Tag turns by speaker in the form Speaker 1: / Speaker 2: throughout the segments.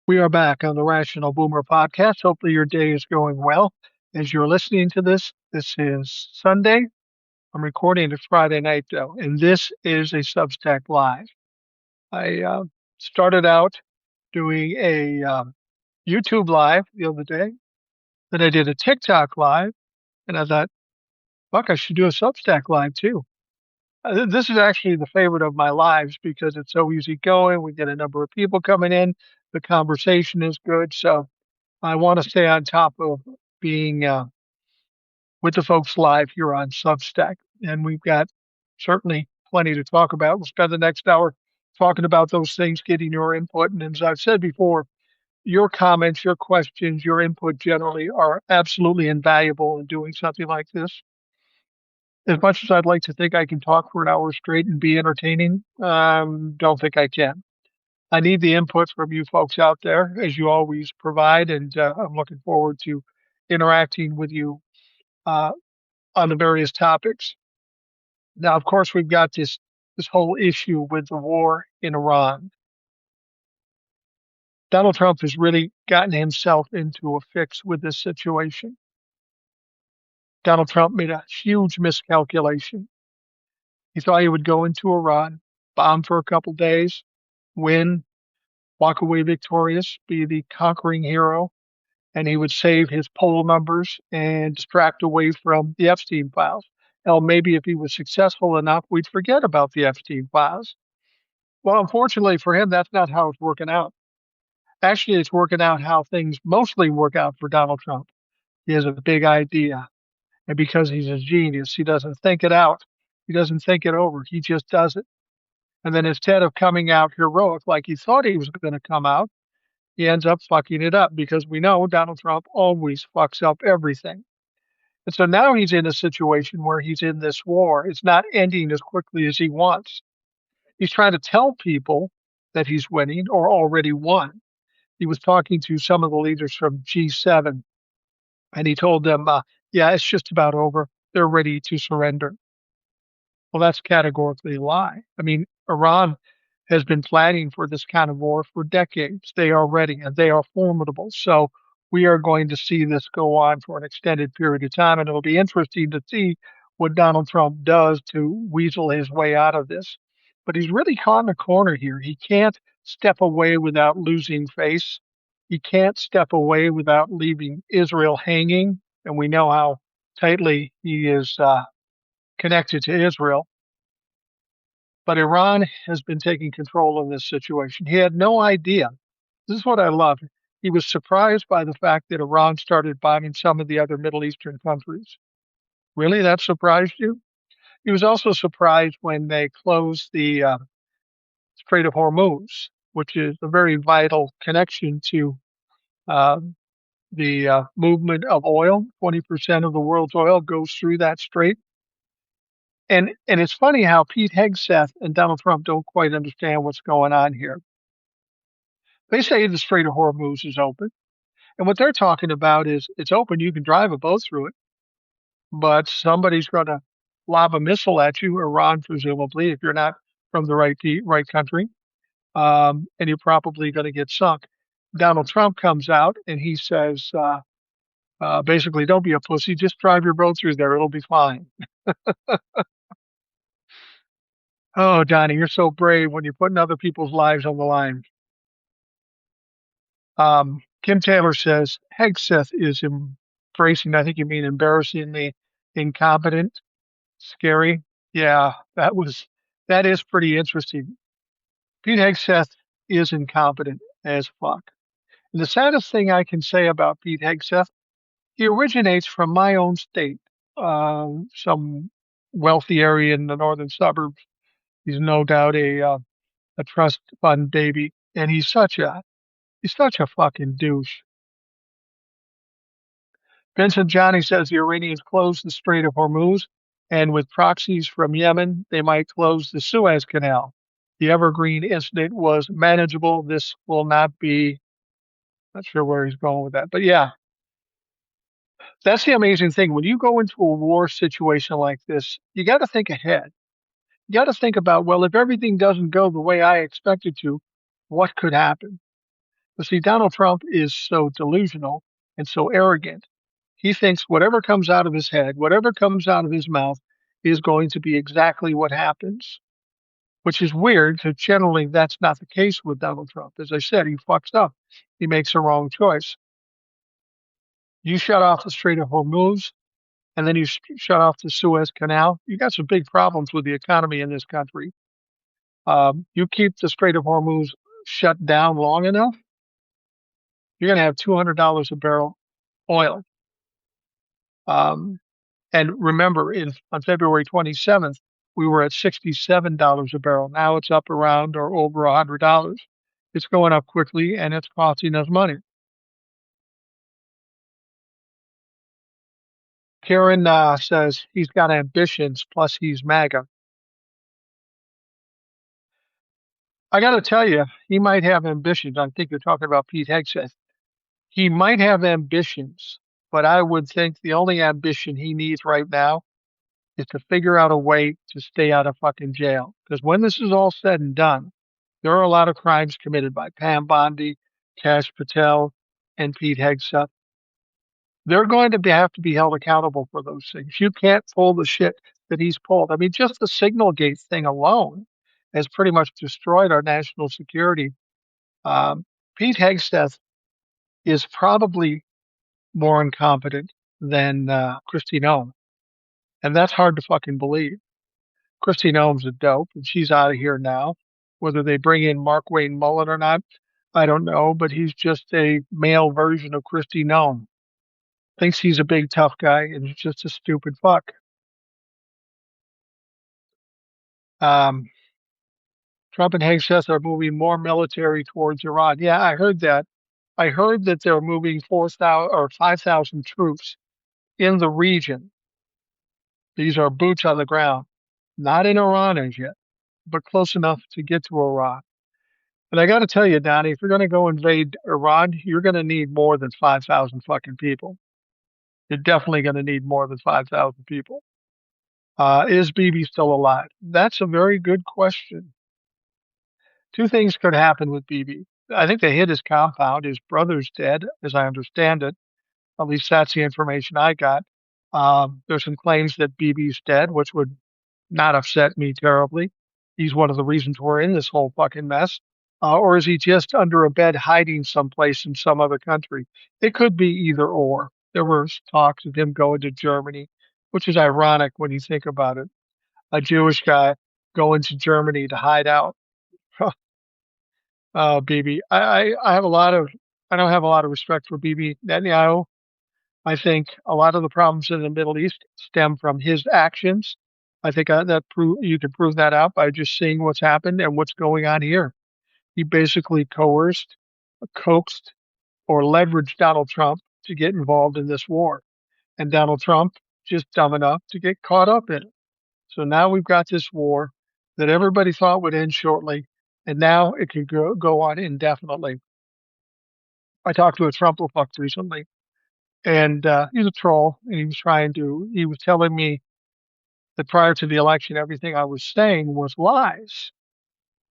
Speaker 1: We are back on the Rational Boomer podcast. Hopefully, your day is going well. As you're listening to this, this is Sunday. I'm recording it Friday night, though, and this is a Substack Live. I started out doing a YouTube Live the other day, then I did a TikTok Live, and I thought, fuck, I should do a Substack Live too. This is actually the favorite of my lives because it's so easy going. We get a number of people coming in. The conversation is good. So I want to stay on top of being with the folks live here on Substack. And we've got certainly plenty to talk about. We'll spend the next hour talking about those things, getting your input. And as I've said before, your comments, your questions, your input generally are absolutely invaluable in doing something like this. As much as I'd like to think I can talk for an hour straight and be entertaining, don't think I can. I need the input from you folks out there, as you always provide, and I'm looking forward to interacting with you uh, on the various topics. Now, of course, we've got this whole issue with the war in Iran. Donald Trump has really gotten himself into a fix with this situation. Donald Trump made a huge miscalculation. He thought he would go into Iran, bomb for a couple days, win, walk away victorious, be the conquering hero, and he would save his poll numbers and distract away from the Epstein files. Hell, maybe if he was successful enough, we'd forget about the Epstein files. Well, unfortunately for him, that's not how it's working out. Actually, it's working out how things mostly work out for Donald Trump. He has a big idea. And because he's a genius, he doesn't think it out. He doesn't think it over. He just does it. And then instead of coming out heroic like he thought he was going to come out, he ends up fucking it up because we know Donald Trump always fucks up everything. And so now he's in a situation where he's in this war. It's not ending as quickly as he wants. He's trying to tell people that he's winning or already won. He was talking to some of the leaders from G7 and he told them, yeah, it's just about over. They're ready to surrender. Well, that's categorically a lie. I mean, Iran has been planning for this kind of war for decades. They are ready and they are formidable. So we are going to see this go on for an extended period of time. And it'll be interesting to see what Donald Trump does to weasel his way out of this. But he's really caught in a corner here. He can't step away without losing face. He can't step away without leaving Israel hanging. And we know how tightly he is connected to Israel. But Iran has been taking control of this situation. He had no idea. This is what I love. He was surprised by the fact that Iran started bombing some of the other Middle Eastern countries. Really? That surprised you? He was also surprised when they closed the Strait of Hormuz, which is a very vital connection to uh, the movement of oil. 20% of the world's oil goes through that strait. And it's funny how Pete Hegseth and Donald Trump don't quite understand what's going on here. They say the Strait of Hormuz is open, and what they're talking about is it's open. You can drive a boat through it, but somebody's going to lob a missile at you, Iran presumably, if you're not from the right country, and you're probably going to get sunk. Donald Trump comes out and he says, basically, don't be a pussy. Just drive your boat through there. It'll be fine. Oh, Donnie, you're so brave when you're putting other people's lives on the line. Kim Taylor says Hegseth is embracing, I think you mean embarrassingly incompetent, scary. Yeah, that is pretty interesting. Pete Hegseth is incompetent as fuck. And the saddest thing I can say about Pete Hegseth, he originates from my own state, some wealthy area in the northern suburbs. He's no doubt a trust fund baby, and he's such a fucking douche. Vincent Johnny says the Iranians closed the Strait of Hormuz, and with proxies from Yemen, they might close the Suez Canal. The Evergreen incident was manageable. This will not be, not sure where he's going with that. But yeah, that's the amazing thing. When you go into a war situation like this, you got to think ahead. You got to think about, well, if everything doesn't go the way I expect it to, what could happen? But see, Donald Trump is so delusional and so arrogant. He thinks whatever comes out of his head, whatever comes out of his mouth is going to be exactly what happens, which is weird because generally that's not the case with Donald Trump. As I said, he fucks up. He makes a wrong choice. You shut off the Strait of Hormuz and then you shut off the Suez Canal. You got some big problems with the economy in this country. You keep the Strait of Hormuz shut down long enough, you're going to have $200 a barrel oil. Um, and remember, on February 27th, we were at $67 a barrel. Now it's up around or over $100. It's going up quickly and it's costing us money. Karen says he's got ambitions, plus he's MAGA. I got to tell you, he might have ambitions. I think you're talking about Pete Hegseth. He might have ambitions, but I would think the only ambition he needs right now is to figure out a way to stay out of fucking jail. Because when this is all said and done, there are a lot of crimes committed by Pam Bondi, Kash Patel, and Pete Hegseth. They're going to have to be held accountable for those things. You can't pull the shit that he's pulled. I mean, just the Signalgate thing alone has pretty much destroyed our national security. Um, Pete Hegseth is probably more incompetent than Kristi Noem, and that's hard to fucking believe. Kristi Noem's a dope, and she's out of here now. Whether they bring in Markwayne Mullin or not, I don't know, but he's just a male version of Kristi Noem. Thinks he's a big tough guy, and he's just a stupid fuck. Um, Trump and Hegseth are moving more military towards Iran. Yeah, I heard that. I heard that they're moving 4,000 or 5,000 troops in the region. These are boots on the ground, not in Iran as yet, but close enough to get to Iran. And I got to tell you, Donnie, if you're going to go invade Iran, you're going to need more than 5,000 fucking people. You're definitely going to need more than 5,000 people. Is Bibi still alive? That's a very good question. Two things could happen with Bibi. I think they hit his compound. His brother's dead, as I understand it. At least that's the information I got. There's some claims that Bibi's dead, which would not upset me terribly. He's one of the reasons we're in this whole fucking mess. Or is he just under a bed hiding someplace in some other country? It could be either or. There were talks of him going to Germany, which is ironic when you think about it. A Jewish guy going to Germany to hide out. Bibi. I have a lot of, I don't have a lot of respect for Bibi Netanyahu. I think a lot of the problems in the Middle East stem from his actions. I think you can prove that out by just seeing what's happened and what's going on here. He basically coerced, coaxed, or leveraged Donald Trump to get involved in this war. And Donald Trump just dumb enough to get caught up in it. So now we've got this war that everybody thought would end shortly, and now it could go on indefinitely. I talked to a Trumplefuck recently, and he's a troll, and he was telling me that prior to the election, everything I was saying was lies.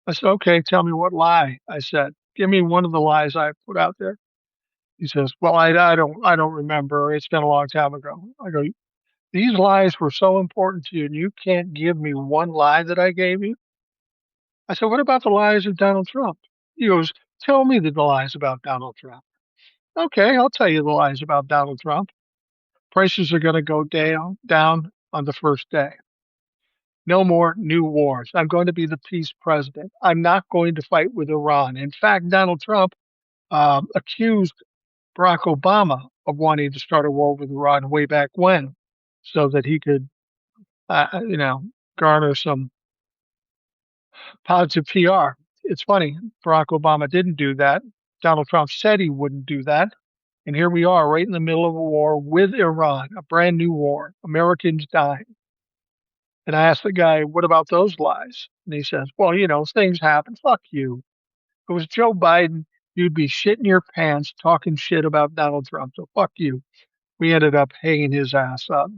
Speaker 1: I said, okay, tell me what lie. I said, give me one of the lies I put out there. He says, well, I don't remember. It's been a long time ago. I go, these lies were so important to you, and you can't give me one lie that I gave you. I said, what about the lies of Donald Trump? He goes, tell me the lies about Donald Trump. Okay, I'll tell you the lies about Donald Trump. Prices are going to go down on the first day. No more new wars. I'm going to be the peace president. I'm not going to fight with Iran. In fact, Donald Trump accused Barack Obama of wanting to start a war with Iran way back when, so that he could, garner some positive PR. It's funny, Barack Obama didn't do that. Donald Trump said he wouldn't do that. And here we are, right in the middle of a war with Iran, a brand new war, Americans dying. And I asked the guy, what about those lies? And he says, well, things happen. Fuck you. If it was Joe Biden, you'd be shitting your pants talking shit about Donald Trump. So fuck you. We ended up hanging his ass up.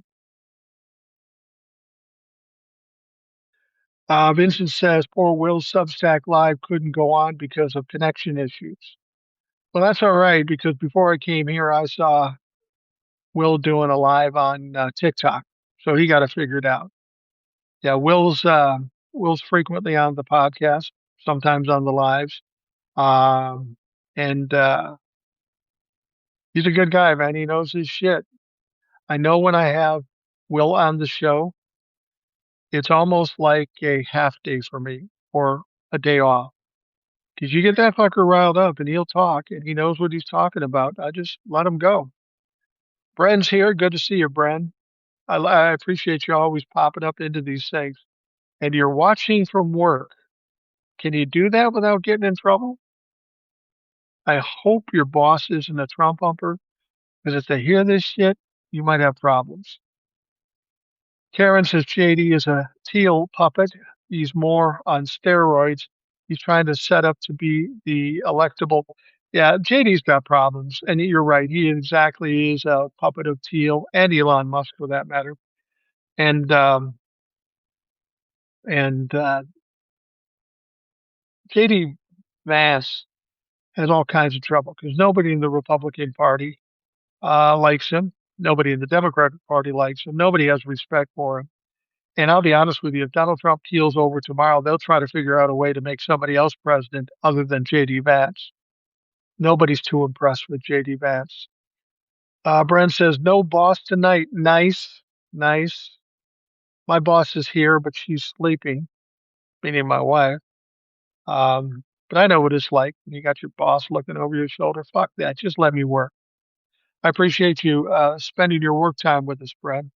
Speaker 1: Vincent says, poor Will's Substack Live couldn't go on because of connection issues. Well, that's all right because before I came here, I saw Will doing a live on TikTok, so he got it figured out. Yeah, Will's frequently on the podcast, sometimes on the lives, um, and he's a good guy, man. He knows his shit. I know when I have Will on the show, it's almost like a half day for me or a day off. Because you get that fucker riled up and he'll talk and he knows what he's talking about. I just let him go. Bren's here. Good to see you, Bren. I appreciate you always popping up into these things. And you're watching from work. Can you do that without getting in trouble? I hope your boss isn't a Trump bumper, because if they hear this shit, you might have problems. Karen says JD is a teal puppet. He's more on steroids. He's trying to set up to be the electable. Yeah, JD's got problems, and you're right. He exactly is a puppet of Teal and Elon Musk, for that matter. And JD Vance has all kinds of trouble because nobody in the Republican Party likes him. Nobody in the Democratic Party likes him. Nobody has respect for him. And I'll be honest with you, if Donald Trump keels over tomorrow, they'll try to figure out a way to make somebody else president other than J.D. Vance. Nobody's too impressed with J.D. Vance. Brent says, no boss tonight. Nice, nice. My boss is here, but she's sleeping, meaning my wife. But I know what it's like when you got your boss looking over your shoulder. Fuck that. Just let me work. I appreciate you spending your work time with us, Brent.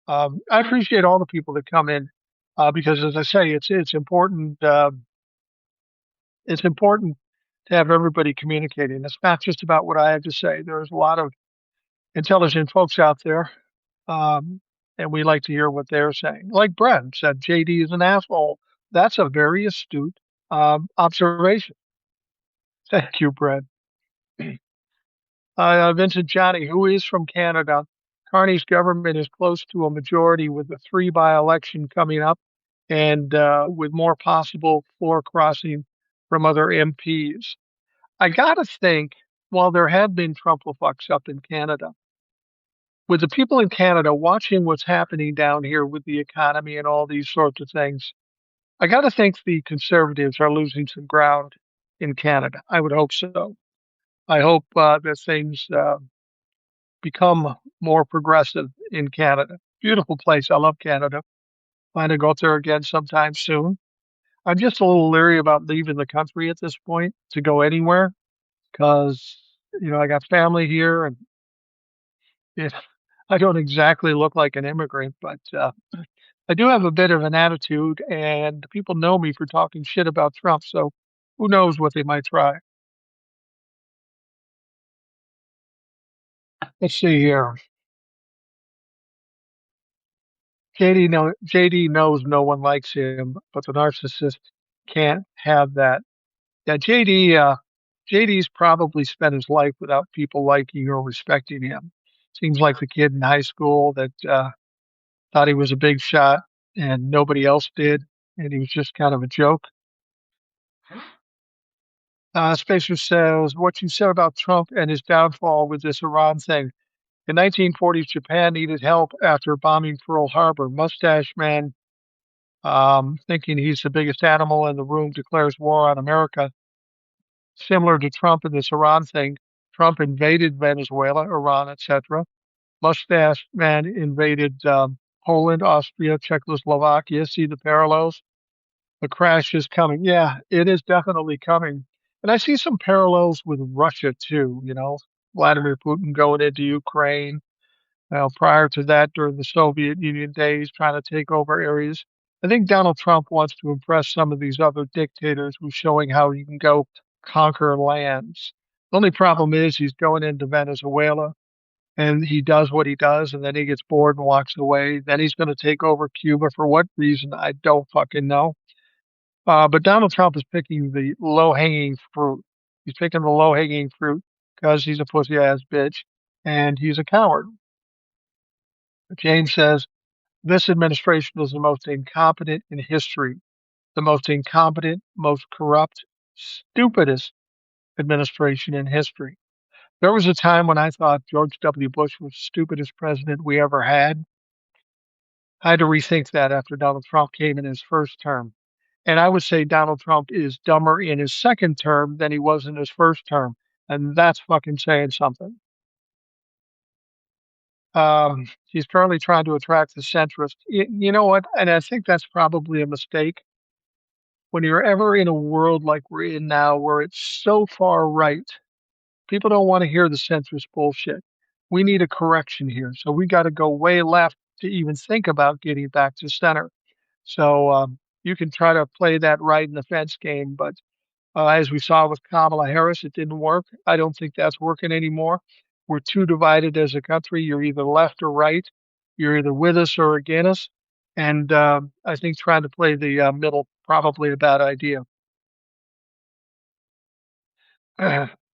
Speaker 1: I appreciate all the people that come in because, as I say, it's important. It's important to have everybody communicating. It's not just about what I have to say. There's a lot of intelligent folks out there, um, and we like to hear what they're saying. Like Brent said, JD is an asshole. That's a very astute observation. Thank you, Brent. Vincent Johnny, who is from Canada. Carney's government is close to a majority with the three by-election coming up and with more possible floor crossing from other MPs. I got to think, while there have been Trump-fucks up in Canada, with the people in Canada watching what's happening down here with the economy and all these sorts of things, I got to think the conservatives are losing some ground in Canada. I would hope so. I hope that things become more progressive in Canada. Beautiful place. I love Canada. Plan to go up there again sometime soon. I'm just a little leery about leaving the country at this point to go anywhere because, I got family here and it, I don't exactly look like an immigrant, but I do have a bit of an attitude and people know me for talking shit about Trump. So who knows what they might try. Let's see here. JD knows no one likes him, but the narcissist can't have that. Yeah, JD's probably spent his life without people liking or respecting him. Seems like the kid in high school that thought he was a big shot and nobody else did, and he was just kind of a joke. Spacer says, what you said about Trump and his downfall with this Iran thing. In 1940s, Japan needed help after bombing Pearl Harbor. Mustache Man, thinking he's the biggest animal in the room, declares war on America. Similar to Trump and this Iran thing, Trump invaded Venezuela, Iran, etc. Mustache Man invaded Poland, Austria, Czechoslovakia. See the parallels? The crash is coming. Yeah, it is definitely coming. And I see some parallels with Russia too, Vladimir Putin going into Ukraine. Prior to that, during the Soviet Union days, trying to take over areas. I think Donald Trump wants to impress some of these other dictators with showing how he can go conquer lands. The only problem is he's going into Venezuela and he does what he does and then he gets bored and walks away. Then he's going to take over Cuba for what reason? I don't fucking know. But Donald Trump is picking the low hanging fruit. He's picking the low hanging fruit because he's a pussy ass bitch and he's a coward. James says this administration is the most incompetent in history, the most incompetent, most corrupt, stupidest administration in history. There was a time when I thought George W. Bush was the stupidest president we ever had. I had to rethink that after Donald Trump came in his first term. And I would say Donald Trump is dumber in his second term than he was in his first term. And that's fucking saying something. He's currently trying to attract the centrist. You know what? And I think that's probably a mistake. When you're ever in a world like we're in now, where it's so far right, people don't want to hear the centrist bullshit. We need a correction here. So we got to go way left to even think about getting back to center. So you can try to play that right in the fence game, but as we saw with Kamala Harris, it didn't work. I don't think that's working anymore. We're too divided as a country. You're either left or right. You're either with us or against us. And I think trying to play the middle probably a bad idea.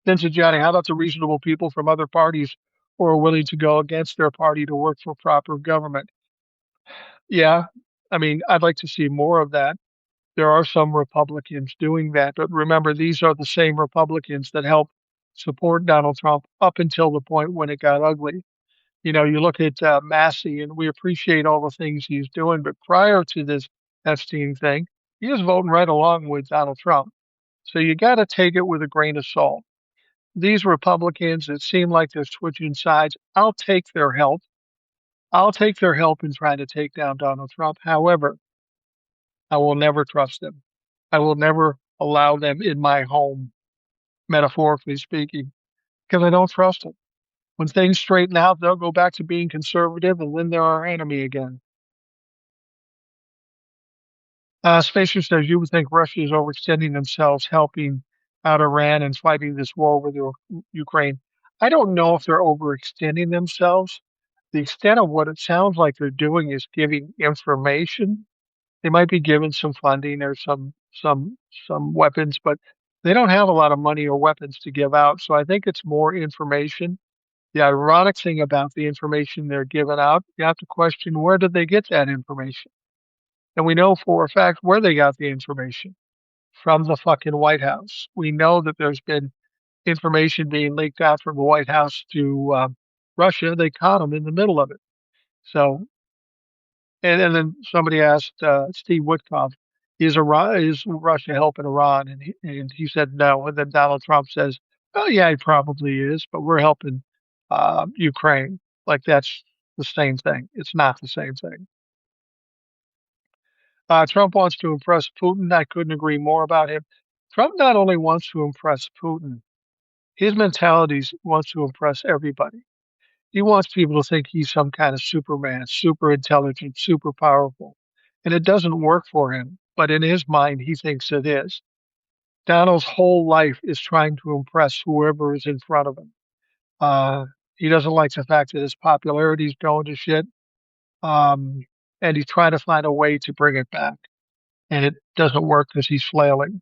Speaker 1: Vincent Johnny, how about the reasonable people from other parties who are willing to go against their party to work for proper government? Yeah, I mean, I'd like to see more of that. There are some Republicans doing that, but remember, these are the same Republicans that helped support Donald Trump up until the point when it got ugly. You know, you look at Massey, and we appreciate all the things he's doing, but prior to this Epstein thing, he was voting right along with Donald Trump. So you got to take it with a grain of salt. These Republicans that seem like they're switching sides, I'll take their help. I'll take their help in trying to take down Donald Trump. However, I will never trust them. I will never allow them in my home, metaphorically speaking, because I don't trust them. When things straighten out, they'll go back to being conservative, and then they're our enemy again. Spacer says you would think Russia is overextending themselves, helping out Iran and fighting this war with Ukraine. I don't know if they're overextending themselves. The extent of what it sounds like they're doing is giving information. They might be given some funding or some weapons, but they don't have a lot of money or weapons to give out. So I think it's more information. The ironic thing about the information they're giving out, you have to question where did they get that information? And we know for a fact where they got the information from the fucking White House. We know that there's been information being leaked out from the White House to Russia. They caught them in the middle of it. So and then somebody asked Steve Witkoff, is Russia helping Iran? And he said no. And then Donald Trump says, oh, yeah, he probably is, but we're helping Ukraine. Like that's the same thing. It's not the same thing. Trump wants to impress Putin. I couldn't agree more about him. Trump not only wants to impress Putin, his mentality wants to impress everybody. He wants people to think he's some kind of Superman, super intelligent, super powerful. And it doesn't work for him. But in his mind, he thinks it is. Donald's whole life is trying to impress whoever is in front of him. Uh, he doesn't like the fact that his popularity is going to shit. Um, and he's trying to find a way to bring it back. And it doesn't work because he's flailing.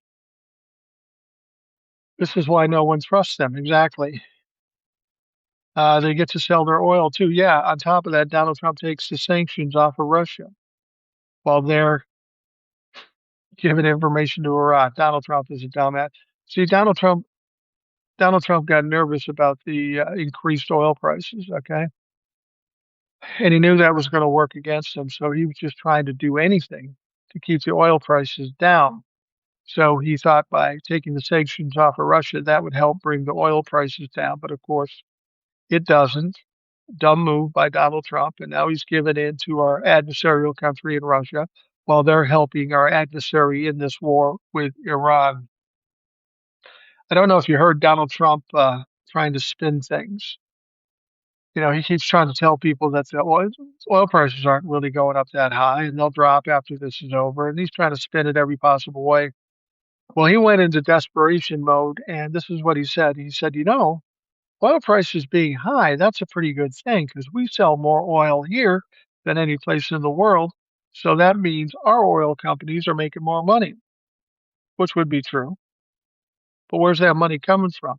Speaker 1: This is why no one trusts them. Exactly. They get to sell their oil too. Yeah. On top of that, Donald Trump takes the sanctions off of Russia while they're giving information to Iran. Donald Trump is a dumbass. See, Donald Trump got nervous about the increased oil prices. Okay, and he knew that was going to work against him, so he was just trying to do anything to keep the oil prices down. So he thought by taking the sanctions off of Russia, that would help bring the oil prices down. But of course, it doesn't. Dumb move by Donald Trump. And now he's given in to our adversarial country in Russia while they're helping our adversary in this war with Iran. I don't know if you heard Donald Trump trying to spin things. You know, he keeps trying to tell people that the oil prices aren't really going up that high and they'll drop after this is over. And he's trying to spin it every possible way. Well, he went into desperation mode, and this is what he said. He said, oil prices being high, that's a pretty good thing because we sell more oil here than any place in the world. So that means our oil companies are making more money, which would be true. But where's that money coming from?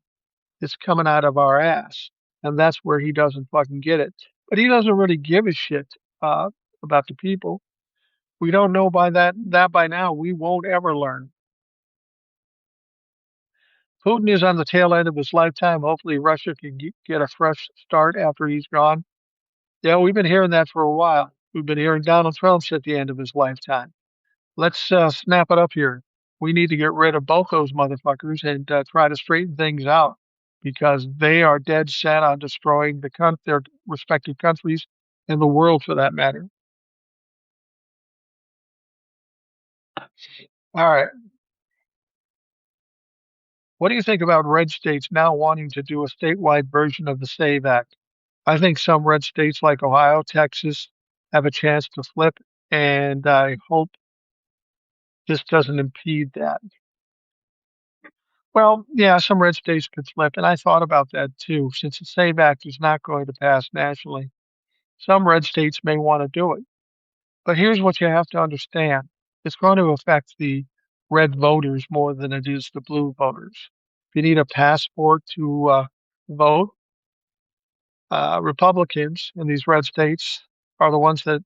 Speaker 1: It's coming out of our ass. And that's where he doesn't fucking get it. But he doesn't really give a shit about the people. We don't know by that by now. We won't ever learn. Putin is on the tail end of his lifetime. Hopefully, Russia can get a fresh start after he's gone. Yeah, we've been hearing that for a while. We've been hearing Donald Trump's at the end of his lifetime. Let's snap it up here. We need to get rid of both those motherfuckers and try to straighten things out because they are dead set on destroying their respective countries and the world for that matter. All right. What do you think about red states now wanting to do a statewide version of the SAVE Act? I think some red states like Ohio, Texas have a chance to flip, and I hope this doesn't impede that. Well, yeah, some red states could flip, and I thought about that too. Since the SAVE Act is not going to pass nationally, some red states may want to do it. But here's what you have to understand. It's going to affect the red voters more than it is the blue voters. If you need a passport to vote, Republicans in these red states are the ones that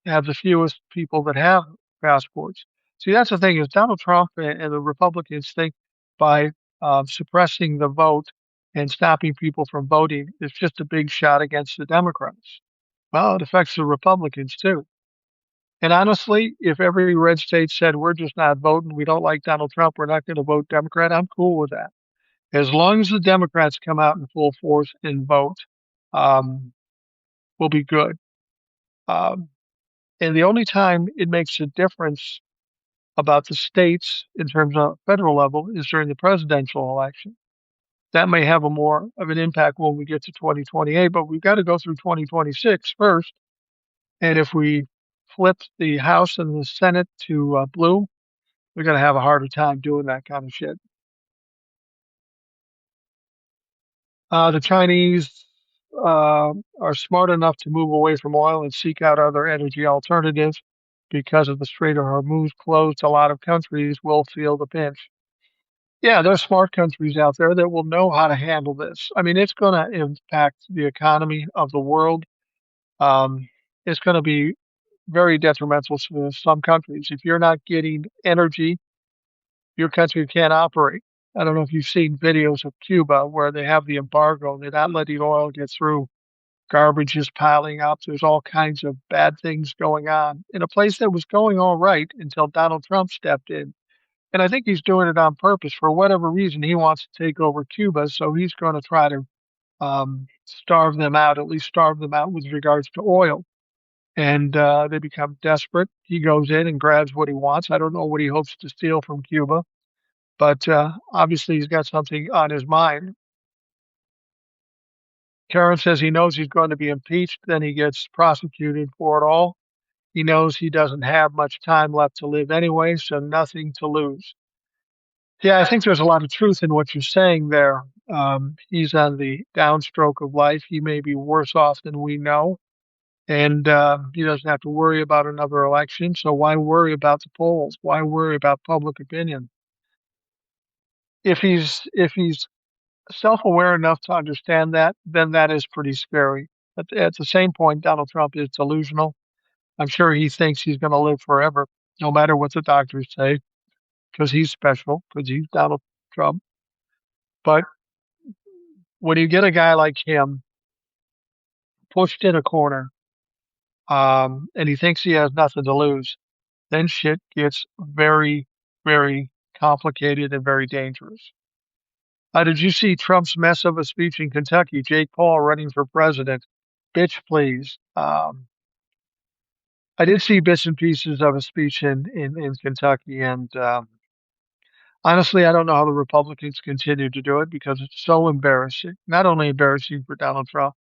Speaker 1: have the fewest people that have passports. See, that's the thing is Donald Trump and the Republicans think by suppressing the vote and stopping people from voting is just a big shot against the Democrats. Well, it affects the Republicans too. And honestly, if every red state said we're just not voting, we don't like Donald Trump, we're not going to vote Democrat, I'm cool with that. As long as the Democrats come out in full force and vote, um, we'll be good. Um, and the only time it makes a difference about the states in terms of federal level is during the presidential election. That may have a more of an impact when we get to 2028, but we've got to go through 2026 first. And if we flip the House and the Senate to blue, we're going to have a harder time doing that kind of shit. The Chinese are smart enough to move away from oil and seek out other energy alternatives. Because of the Strait of Hormuz closed, a lot of countries will feel the pinch. Yeah, there's smart countries out there that will know how to handle this. I mean, it's going to impact the economy of the world. Um, it's going to be very detrimental to some countries. If you're not getting energy, your country can't operate. I don't know if you've seen videos of Cuba where they have the embargo. They're not letting oil get through. Garbage is piling up. There's all kinds of bad things going on in a place that was going all right until Donald Trump stepped in. And I think he's doing it on purpose. For whatever reason, he wants to take over Cuba. So he's going to try to starve them out, at least starve them out with regards to oil. And they become desperate. He goes in and grabs what he wants. I don't know what he hopes to steal from Cuba, but obviously he's got something on his mind. Karen says he knows he's going to be impeached, then he gets prosecuted for it all. He knows he doesn't have much time left to live anyway, so nothing to lose. Yeah, I think there's a lot of truth in what you're saying there. He's on the downstroke of life. He may be worse off than we know, and he doesn't have to worry about another election. So why worry about the polls? Why worry about public opinion? If he's self-aware enough to understand that, then that is pretty scary. At the same point, Donald Trump is delusional. I'm sure he thinks he's going to live forever, no matter what the doctors say, because he's special, because he's Donald Trump. But when you get a guy like him pushed in a corner, and he thinks he has nothing to lose, then shit gets very, very complicated and very dangerous. Did you see Trump's mess of a speech in Kentucky? Jake Paul running for president. Bitch, please. I did see bits and pieces of a speech in Kentucky, and honestly, I don't know how the Republicans continue to do it because it's so embarrassing. Not only embarrassing for Donald Trump,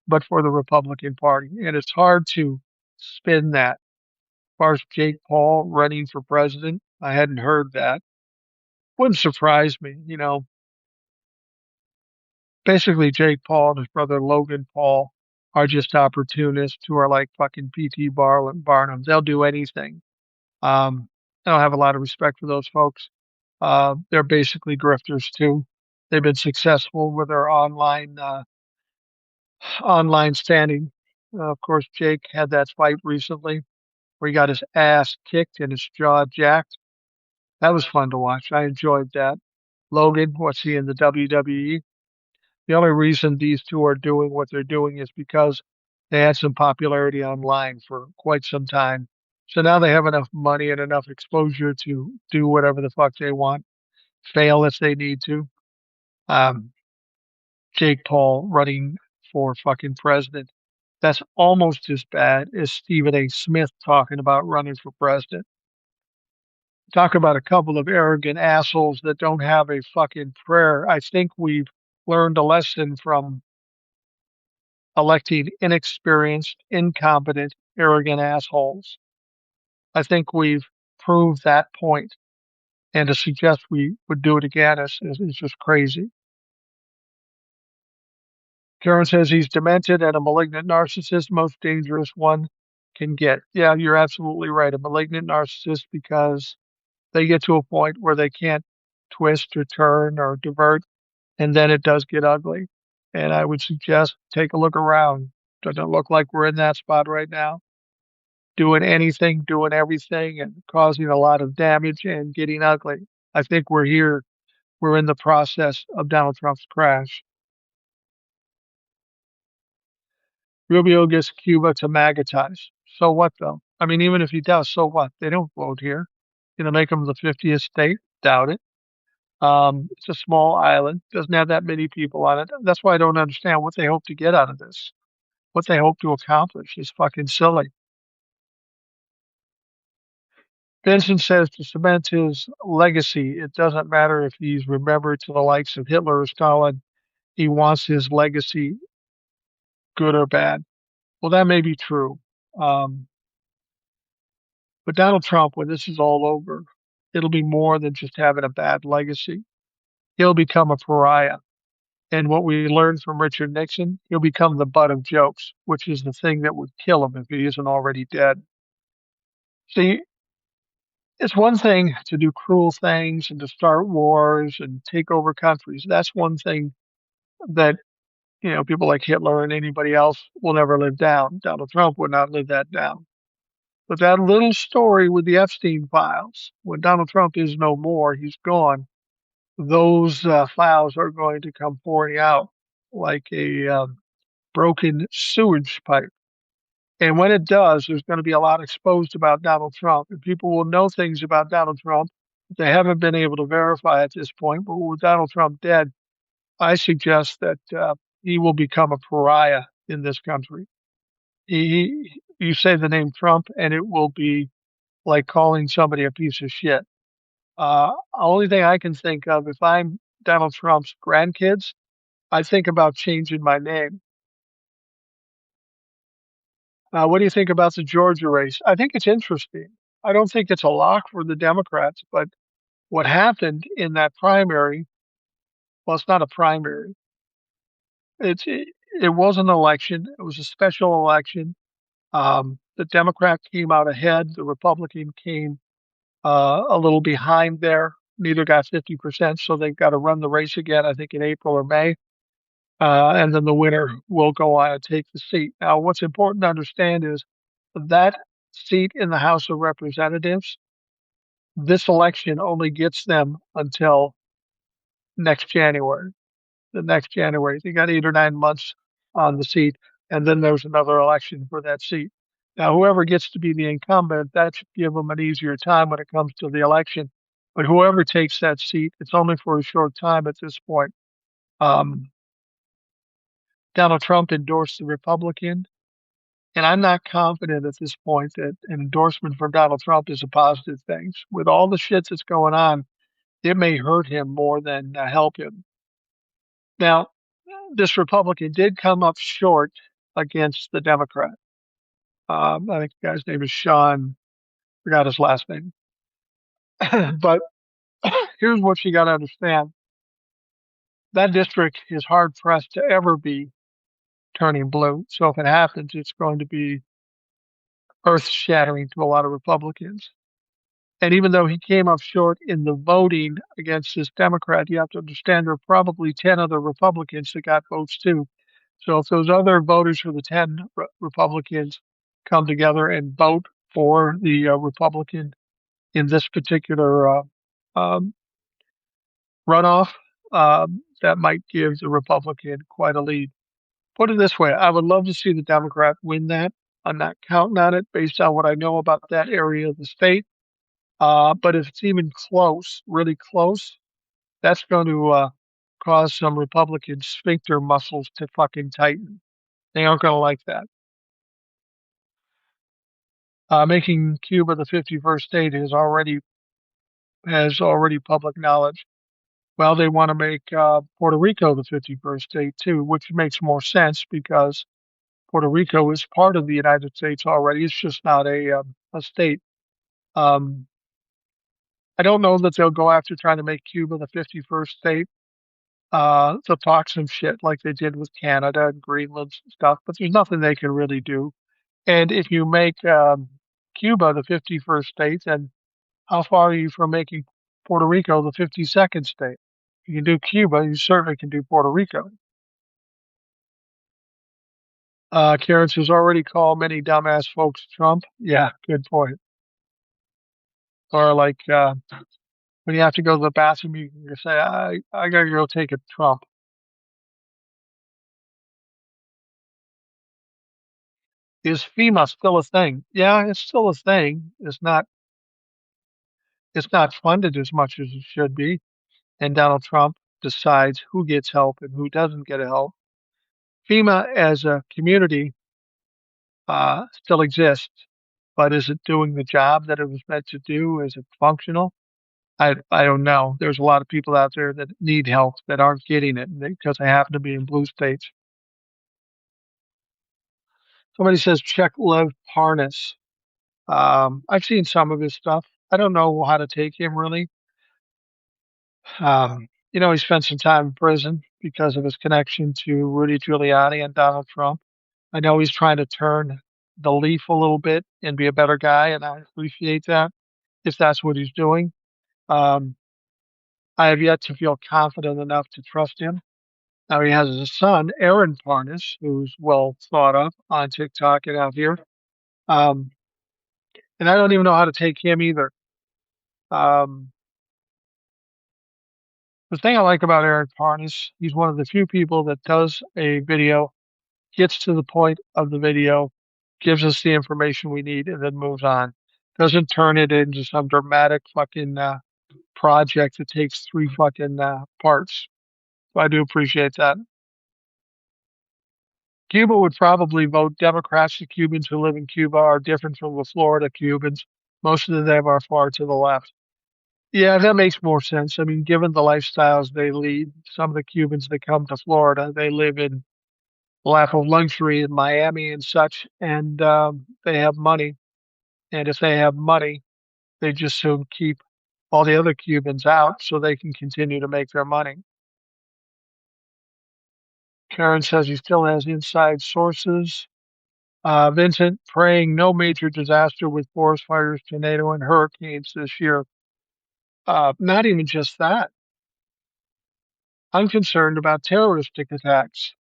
Speaker 1: but for the Republican Party. And it's hard to spin that. As far as Jake Paul running for president, I hadn't heard that. Wouldn't surprise me, you know. Basically, Jake Paul and his brother Logan Paul are just opportunists who are like fucking P.T. Barnum. They'll do anything. I don't have a lot of respect for those folks. They're basically grifters too. They've been successful with their online standing. Of course, Jake had that fight recently where he got his ass kicked and his jaw jacked. That was fun to watch. I enjoyed that. Logan, what's he in the WWE? The only reason these two are doing what they're doing is because they had some popularity online for quite some time. So now they have enough money and enough exposure to do whatever the fuck they want, fail if they need to. Um, Jake Paul running for fucking president. That's almost as bad as Stephen A. Smith talking about running for president. Talk about a couple of arrogant assholes that don't have a fucking prayer. I think we've learned a lesson from electing inexperienced, incompetent, arrogant assholes. I think we've proved that point, and to suggest we would do it again is just crazy. Karen says he's demented and a malignant narcissist, most dangerous one can get. Yeah, you're absolutely right. A malignant narcissist because they get to a point where they can't twist or turn or divert, and then it does get ugly. And I would suggest take a look around. Doesn't it look like we're in that spot right now? Doing anything, doing everything, and causing a lot of damage and getting ugly. I think we're here. We're in the process of Donald Trump's crash. Rubio gets Cuba to magnetize. So what, though? I mean, even if he does, so what? They don't vote here. Make them the 50th state? Doubt it. It's a small island, doesn't have that many people on it. That's why I don't understand what they hope to get out of this. What they hope to accomplish is fucking silly. Benson says to cement his legacy, it doesn't matter if he's remembered to the likes of Hitler or Stalin. He wants his legacy good or bad. Well, that may be true. Um, but Donald Trump, when this is all over, it'll be more than just having a bad legacy. He'll become a pariah. And what we learned from Richard Nixon, he'll become the butt of jokes, which is the thing that would kill him if he isn't already dead. See, it's one thing to do cruel things and to start wars and take over countries. That's one thing that, people like Hitler and anybody else will never live down. Donald Trump would not live that down. But that little story with the Epstein files, when Donald Trump is no more, he's gone, those files are going to come pouring out like a broken sewage pipe. And when it does, there's going to be a lot exposed about Donald Trump, and people will know things about Donald Trump that they haven't been able to verify at this point. But with Donald Trump dead, I suggest that he will become a pariah in this country. You say the name Trump, and it will be like calling somebody a piece of shit. Only thing I can think of, if I'm Donald Trump's grandkids, I think about changing my name. What do you think about the Georgia race? I think it's interesting. I don't think it's a lock for the Democrats, but what happened in that primary, well, it's not a primary. It was an election. It was a special election. The Democrat came out ahead. The Republican came a little behind there. Neither got 50%, so they've got to run the race again, I think, in April or May. And then the winner will go on and take the seat. Now, what's important to understand is that seat in the House of Representatives, this election only gets them until next January. The next January, they got 8 or 9 months on the seat, and then there's another election for that seat. Now, whoever gets to be the incumbent, that should give them an easier time when it comes to the election. But whoever takes that seat, it's only for a short time at this point. Um, Donald Trump endorsed the Republican. And I'm not confident at this point that an endorsement from Donald Trump is a positive thing. With all the shit that's going on, it may hurt him more than help him. Now, this Republican did come up short against the Democrat. I think the guy's name is Sean, forgot his last name. But here's what you got to understand. That district is hard pressed to ever be turning blue. So if it happens, it's going to be earth shattering to a lot of Republicans. And even though he came up short in the voting against this Democrat, you have to understand there are probably 10 other Republicans that got votes too. So if those other voters for the 10 Republicans come together and vote for the Republican in this particular um, runoff, that might give the Republican quite a lead. Put it this way, I would love to see the Democrat win that. I'm not counting on it based on what I know about that area of the state. But if it's even close, really close, that's going to cause some Republican sphincter muscles to fucking tighten. They aren't going to like that. Making Cuba the 51st state has already public knowledge. Well, they want to make Puerto Rico the 51st state too, which makes more sense because Puerto Rico is part of the United States already. It's just not a state. Um, I don't know that they'll go after trying to make Cuba the 51st state. They'll talk some shit like they did with Canada and Greenland and stuff, but there's nothing they can really do. And if you make Cuba the 51st state, then how far are you from making Puerto Rico the 52nd state? You can do Cuba, you certainly can do Puerto Rico. Karen has already called many dumbass folks Trump. Yeah, good point. Or like when you have to go to the bathroom, you can just say, I gotta go take a Trump. Is FEMA still a thing? Yeah, it's still a thing. It's not funded as much as it should be. And Donald Trump decides who gets help and who doesn't get help. FEMA as a community still exists, but is it doing the job that it was meant to do? Is it functional? I don't know. There's a lot of people out there that need help that aren't getting it because they happen to be in blue states. Somebody says check Lev Parnas. I've seen some of his stuff. I don't know how to take him really. He spent some time in prison because of his connection to Rudy Giuliani and Donald Trump. I know he's trying to turn the leaf a little bit and be a better guy, and I appreciate that if that's what he's doing. Um, I have yet to feel confident enough to trust him. Now he has a son, Aaron Parnas, who's well thought of on TikTok and out here. Um, and I don't even know how to take him either. Um, the thing I like about Aaron Parnas, he's one of the few people that does a video, gets to the point of the video, gives us the information we need, and then moves on. Doesn't turn it into some dramatic fucking project that takes three fucking parts. So I do appreciate that. Cuba would probably vote Democrats. The Cubans who live in Cuba are different from the Florida Cubans. Most of them are far to the left. Yeah, that makes more sense. I mean, given the lifestyles they lead, some of the Cubans that come to Florida, they live in lap of luxury in Miami and such, and they have money. And if they have money, they just soon keep all the other Cubans out so they can continue to make their money. Karen says he still has inside sources. Vincent praying no major disaster with forest fires, tornado, and hurricanes this year. Not even just that. I'm concerned about terroristic attacks.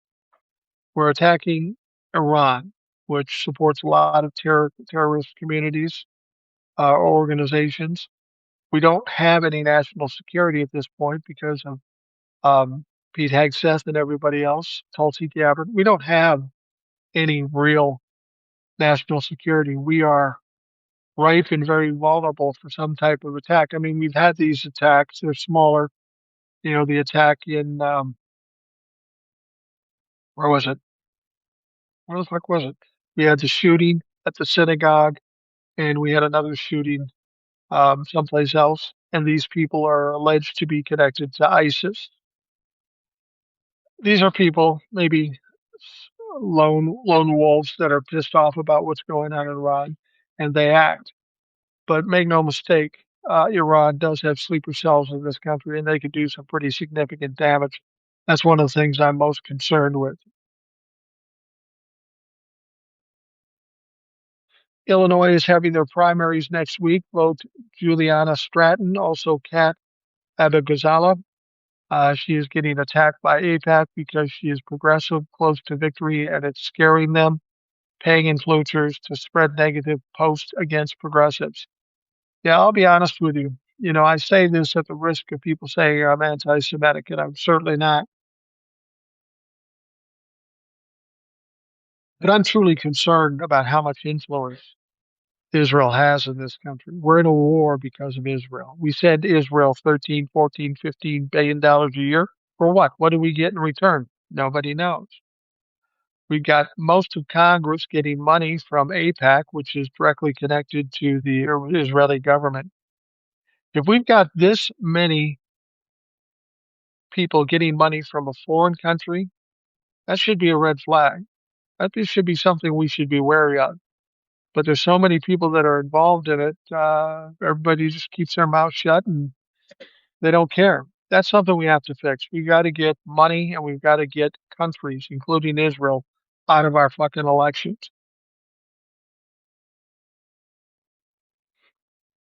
Speaker 1: We're attacking Iran, which supports a lot of terrorist communities or organizations. We don't have any national security at this point because of Pete Hegseth and everybody else, Tulsi Gabbard. We don't have any real national security. We are ripe and very vulnerable for some type of attack. I mean, we've had these attacks. They're smaller. The attack in where was it? Where the fuck was it? We had the shooting at the synagogue, and we had another shooting someplace else. And these people are alleged to be connected to ISIS. These are people, maybe lone wolves that are pissed off about what's going on in Iran, and they act. But make no mistake, Iran does have sleeper cells in this country, and they could do some pretty significant damage. That's one of the things I'm most concerned with. Illinois is having their primaries next week. Vote Juliana Stratton, also Kat Abigazala. She is getting attacked by APAC because she is progressive, close to victory, and it's scaring them, paying influencers to spread negative posts against progressives. Yeah, I'll be honest with you. I say this at the risk of people saying I'm anti-Semitic, and I'm certainly not. But I'm truly concerned about how much influence Israel has in this country. We're in a war because of Israel. We send Israel 13, 14, $15 billion a year. For what? What do we get in return? Nobody knows. We've got most of Congress getting money from AIPAC, which is directly connected to the Israeli government. If we've got this many people getting money from a foreign country, that should be a red flag. That should be something we should be wary of. But there's so many people that are involved in it. Everybody just keeps their mouth shut and they don't care. That's something we have to fix. We got to get money and we've got to get countries, including Israel, out of our fucking elections.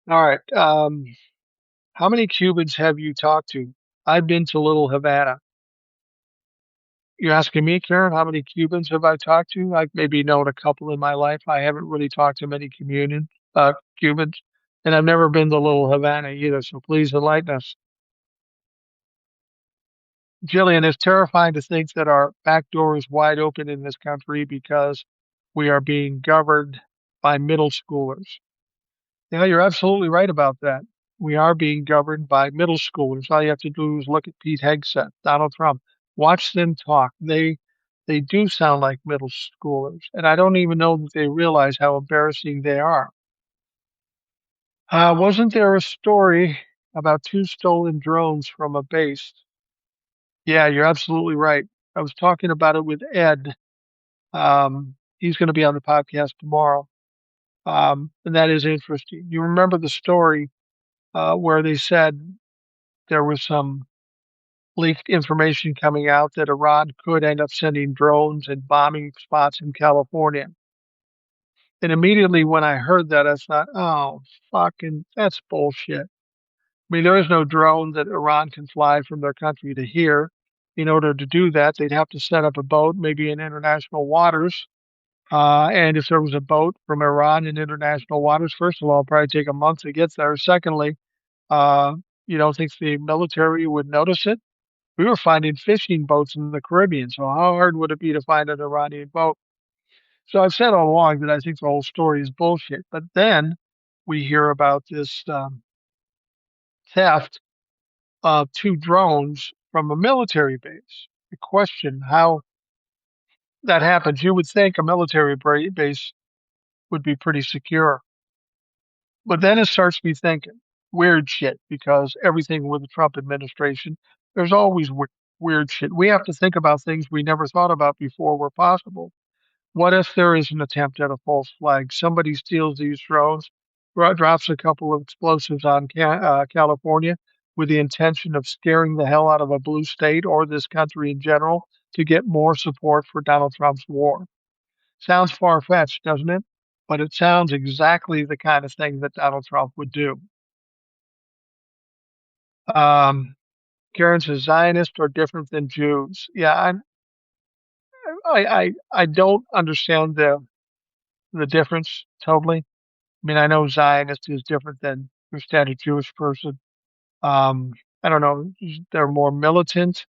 Speaker 1: All right. How many Cubans have you talked to? I've been to Little Havana. You're asking me, Karen, how many Cubans have I talked to? I've maybe known a couple in my life. I haven't really talked to many Cubans, and I've never been to Little Havana either. So please enlighten us. Jillian, it's terrifying to think that our back door is wide open in this country because we are being governed by middle schoolers. Yeah, you're absolutely right about that. We are being governed by middle schoolers. All you have to do is look at Pete Hegseth, Donald Trump. Watch them talk. They do sound like middle schoolers, and I don't even know that they realize how embarrassing they are. Wasn't there a story about two stolen drones from a base? Yeah, you're absolutely right. I was talking about it with Ed. He's going to be on the podcast tomorrow. And that is interesting. You remember the story where they said there was some leaked information coming out that Iran could end up sending drones and bombing spots in California. And immediately when I heard that, I thought, oh, fucking, that's bullshit. I mean, there is no drone that Iran can fly from their country to here. In order to do that, they'd have to set up a boat, maybe in international waters. And if there was a boat from Iran in international waters, first of all, it'd probably take a month to get there. Secondly, uh, you don't think the military would notice it? We were finding fishing boats in the Caribbean, so how hard would it be to find an Iranian boat? So I've said all along that I think the whole story is bullshit. But then we hear about this theft of two drones from a military base. I question how that happens. You would think a military base would be pretty secure. But then it starts me thinking weird shit because everything with the Trump administration, there's always weird shit. We have to think about things we never thought about before were possible. What if there is an attempt at a false flag? Somebody steals these drones, drops a couple of explosives on California with the intention of scaring the hell out of a blue state or this country in general to get more support for Donald Trump's war. Sounds far-fetched, doesn't it? But it sounds exactly the kind of thing that Donald Trump would do. Um, Karen says Zionists are different than Jews. Yeah, I don't understand the difference totally. I mean, I know Zionist is different than your standard Jewish person. Um, I don't know, they're more militant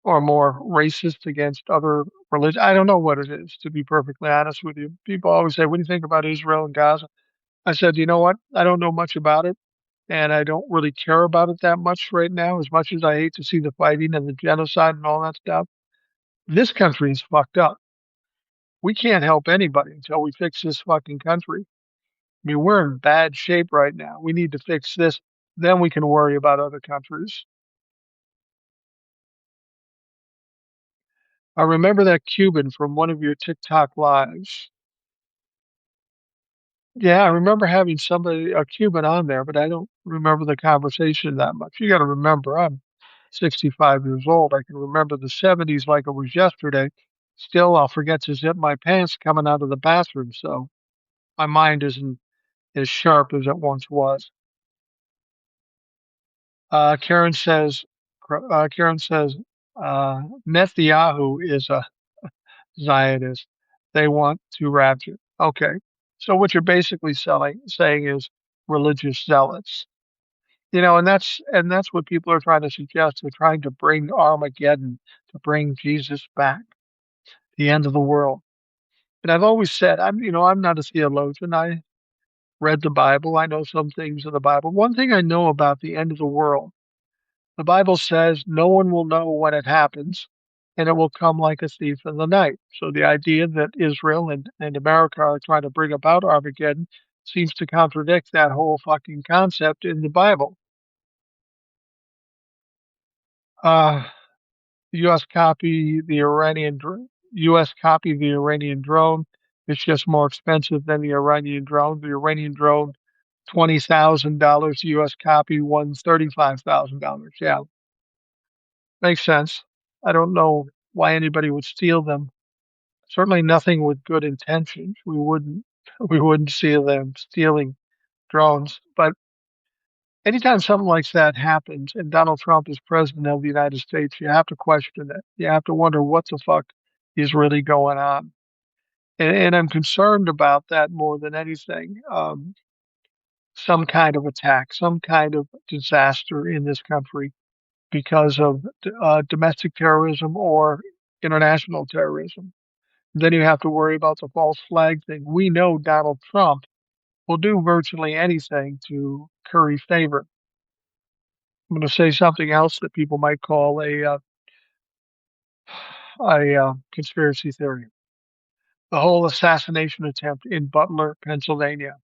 Speaker 1: or more racist against other religions. I don't know what it is, to be perfectly honest with you. People always say, "What do you think about Israel and Gaza?" I said, "You know what? I don't know much about it, and I don't really care about it that much right now, as much as I hate to see the fighting and the genocide and all that stuff. This country is fucked up. We can't help anybody until we fix this fucking country. I mean, we're in bad shape right now. We need to fix this. Then we can worry about other countries." I remember that Cuban from one of your TikTok lives. Yeah, I remember having somebody, a Cuban on there, but I don't remember the conversation that much. You got to remember, I'm 65 years old. I can remember the 70s like it was yesterday. Still, I'll forget to zip my pants coming out of the bathroom, so my mind isn't as sharp as it once was. Uh, Karen says, Karen says, Netanyahu is a Zionist. They want to rapture. Okay. So what you're basically saying is religious zealots. And that's what people are trying to suggest. They're trying to bring Armageddon, to bring Jesus back, the end of the world. And I've always said, I'm not a theologian. I read the Bible. I know some things in the Bible. One thing I know about the end of the world, the Bible says no one will know when it happens, and it will come like a thief in the night. So the idea that Israel and America are trying to bring about Armageddon seems to contradict that whole fucking concept in the Bible. Uh, U.S. copy the U.S. copy the Iranian drone. It's just more expensive than the Iranian drone. The Iranian drone, $20,000. U.S. copy, one's $35,000. Yeah, makes sense. I don't know why anybody would steal them. Certainly nothing with good intentions. We wouldn't see them stealing drones. But anytime something like that happens and Donald Trump is president of the United States, you have to question it. You have to wonder what the fuck is really going on. And I'm concerned about that more than anything. Some kind of attack, some kind of disaster in this country because of domestic terrorism or international terrorism. Then you have to worry about the false flag thing. We know Donald Trump will do virtually anything to curry favor. I'm going to say something else that people might call a conspiracy theory. The whole assassination attempt in Butler, Pennsylvania.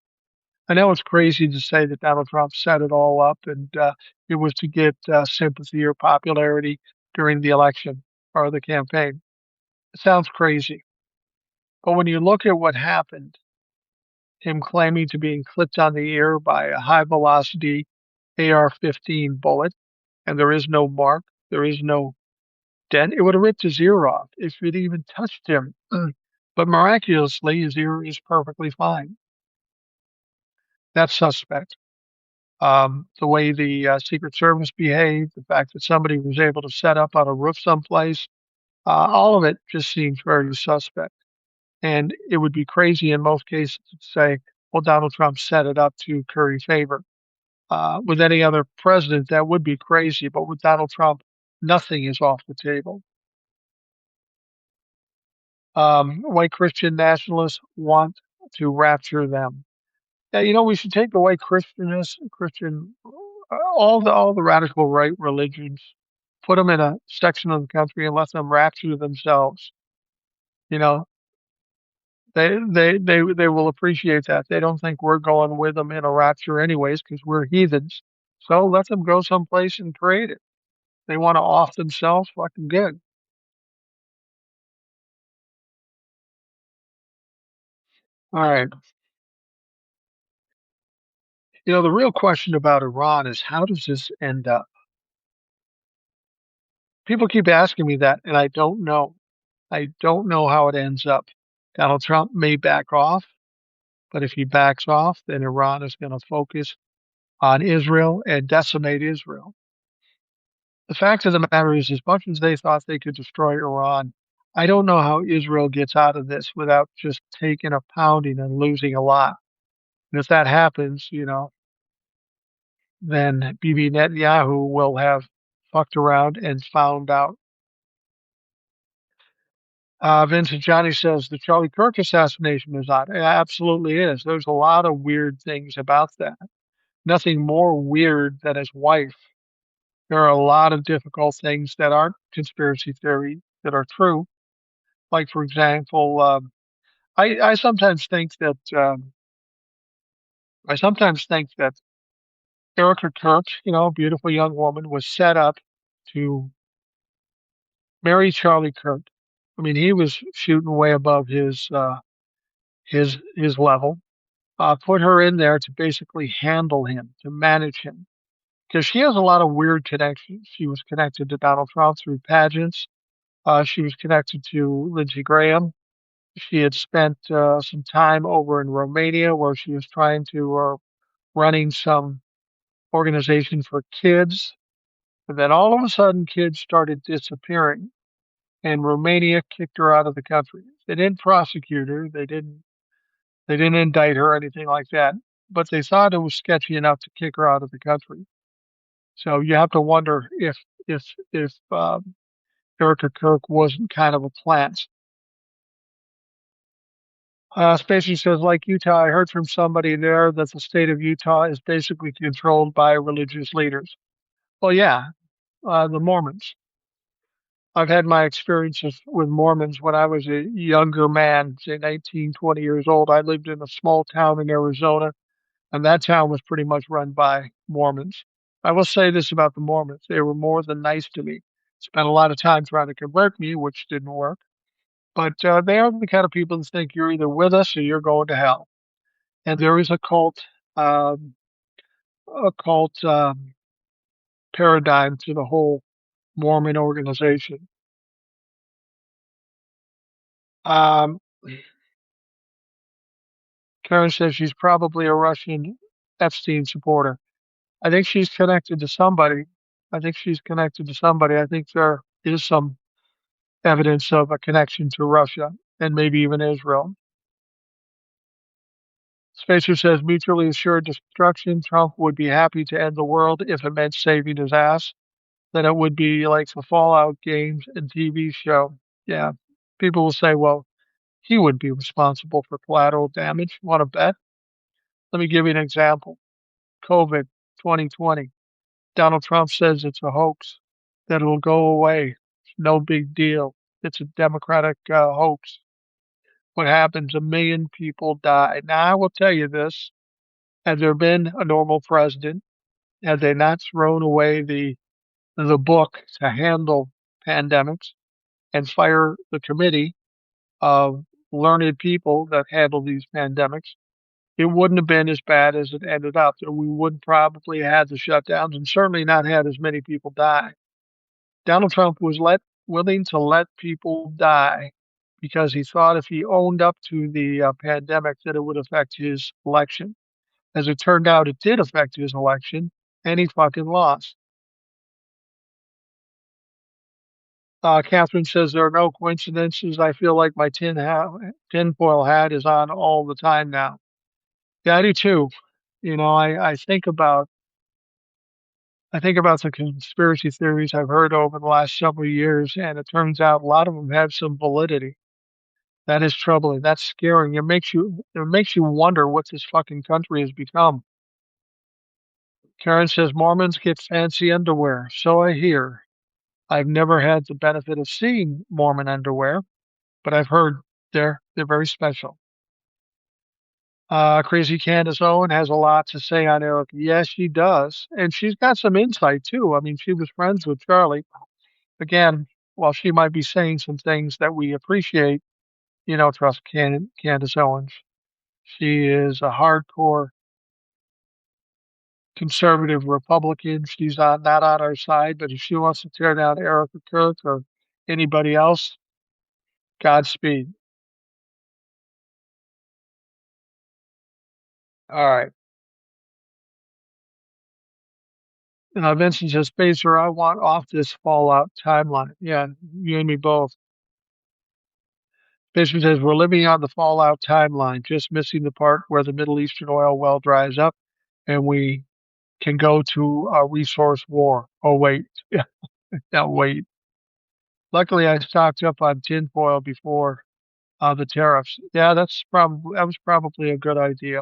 Speaker 1: I know it's crazy to say that Donald Trump set it all up and it was to get sympathy or popularity during the election or the campaign. It sounds crazy. But when you look at what happened, him claiming to being clipped on the ear by a high velocity AR-15 bullet, and there is no mark, there is no dent, it would have ripped his ear off if it even touched him. But miraculously, his ear is perfectly fine. That's suspect. The way the Secret Service behaved, the fact that somebody was able to set up on a roof someplace, all of it just seems very suspect. And it would be crazy in most cases to say, well, Donald Trump set it up to curry favor. With any other president, that would be crazy. But with Donald Trump, nothing is off the table. White Christian nationalists want to rapture them. Yeah, we should take the white all the radical right religions, put them in a section of the country and let them rapture themselves. You know, they will appreciate that. They don't think we're going with them in a rapture anyways because we're heathens. So let them go someplace and create it. They want to off themselves, fucking good. All right. The real question about Iran is how does this end up? People keep asking me that, and I don't know. I don't know how it ends up. Donald Trump may back off, but if he backs off, then Iran is going to focus on Israel and decimate Israel. The fact of the matter is, as much as they thought they could destroy Iran, I don't know how Israel gets out of this without just taking a pounding and losing a lot. And if that happens, then Bibi Netanyahu will have fucked around and found out. Vincent Johnny says the Charlie Kirk assassination is odd. It absolutely is. There's a lot of weird things about that. Nothing more weird than his wife. There are a lot of difficult things that aren't conspiracy theory that are true. Like, for example, I sometimes think that Erica Kirk, a beautiful young woman, was set up to marry Charlie Kirk. I mean, he was shooting way above his level. Put her in there to basically handle him, to manage him, because she has a lot of weird connections. She was connected to Donald Trump through pageants. She was connected to Lindsey Graham. She had spent some time over in Romania where she was trying to running some organization for kids. And then all of a sudden, kids started disappearing, and Romania kicked her out of the country. They didn't prosecute her. They didn't indict her or anything like that. but they thought it was sketchy enough to kick her out of the country. So you have to wonder if Erica Kirk wasn't kind of a plant. Spacey says, like Utah, I heard from somebody there that the state of Utah is basically controlled by religious leaders. Well, yeah, the Mormons. I've had my experiences with Mormons when I was a younger man, say 19, 20 years old. I lived in a small town in Arizona, and that town was pretty much run by Mormons. I will say this about the Mormons. They were more than nice to me. Spent a lot of time trying to convert me, which didn't work. But they are the kind of people that think you're either with us or you're going to hell. And there is um, a cult paradigm to the whole Mormon organization. Um, Karen says she's probably a Russian Epstein supporter. I think she's connected to somebody. I think she's connected to somebody. I think there is some evidence of a connection to Russia and maybe even Israel. Spacer says mutually assured destruction. Trump would be happy to end the world if it meant saving his ass. Then it would be like the Fallout games and TV show. Yeah. People will say, well, he would be responsible for collateral damage. Want to bet? Let me give you an example. COVID 2020. Donald Trump says it's a hoax, that it'll go away. No big deal. It's a Democratic hoax. What happens? A million people die. Now, I will tell you this. Had there been a normal president, had they not thrown away the book to handle pandemics and fire the committee of learned people that handle these pandemics, it wouldn't have been as bad as it ended up. So we wouldn't probably have had the shutdowns and certainly not had as many people die. Donald Trump was willing to let people die because he thought if he owned up to the pandemic that it would affect his election. As it turned out, it did affect his election, and he fucking lost. Catherine says there are no coincidences. I feel like my tinfoil hat is on all the time now. Yeah, I do too. You know, I think about the conspiracy theories I've heard over the last several years, and it turns out a lot of them have some validity. That is troubling. That's scary. It makes you wonder what this fucking country has become. Karen says Mormons get fancy underwear. So I hear. I've never had the benefit of seeing Mormon underwear, but I've heard they're very special. Crazy Candace Owen has a lot to say on Eric. Yes, she does, and she's got some insight too. I mean, she was friends with Charlie. Again, while she might be saying some things that we appreciate, trust Candace Owens. She is a hardcore conservative Republican. She's not on our side, but if she wants to tear down Erica Kirk or anybody else, Godspeed. All right. Vincent says, Spacer, I want off this Fallout timeline. Yeah, you and me both. Spacer says, we're living on the Fallout timeline, just missing the part where the Middle Eastern oil well dries up and we can go to a resource war. Oh, wait. Yeah, now wait. Luckily, I stocked up on tinfoil before the tariffs. Yeah, that was probably a good idea.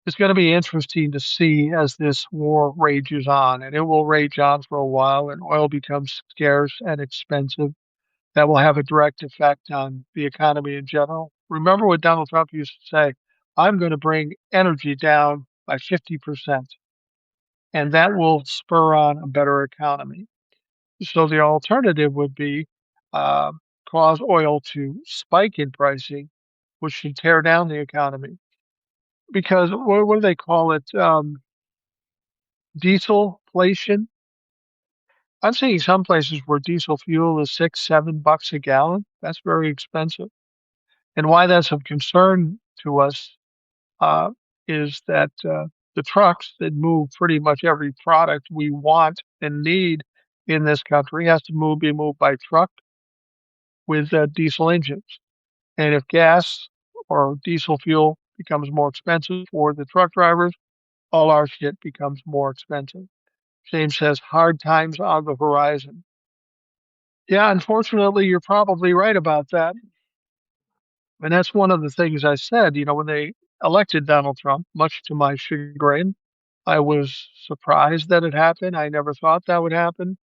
Speaker 1: It's going to be interesting to see as this war rages on, and it will rage on for a while, and oil becomes scarce and expensive. That will have a direct effect on the economy in general. Remember what Donald Trump used to say, I'm going to bring energy down by 50%, and that will spur on a better economy. So the alternative would be uh, cause oil to spike in pricing, which should tear down the economy. Because what do they call it? Dieselflation. I'm seeing some places where diesel fuel is $6, $7 a gallon. That's very expensive. And why that's of concern to us uh, is that the trucks that move pretty much every product we want and need in this country has to be moved by truck with diesel engines. And if gas or diesel fuel becomes more expensive for the truck drivers, all our shit becomes more expensive. James says hard times on the horizon. Yeah, unfortunately, you're probably right about that. And that's one of the things I said, when they elected Donald Trump, much to my chagrin. I was surprised that it happened. I never thought that would happen.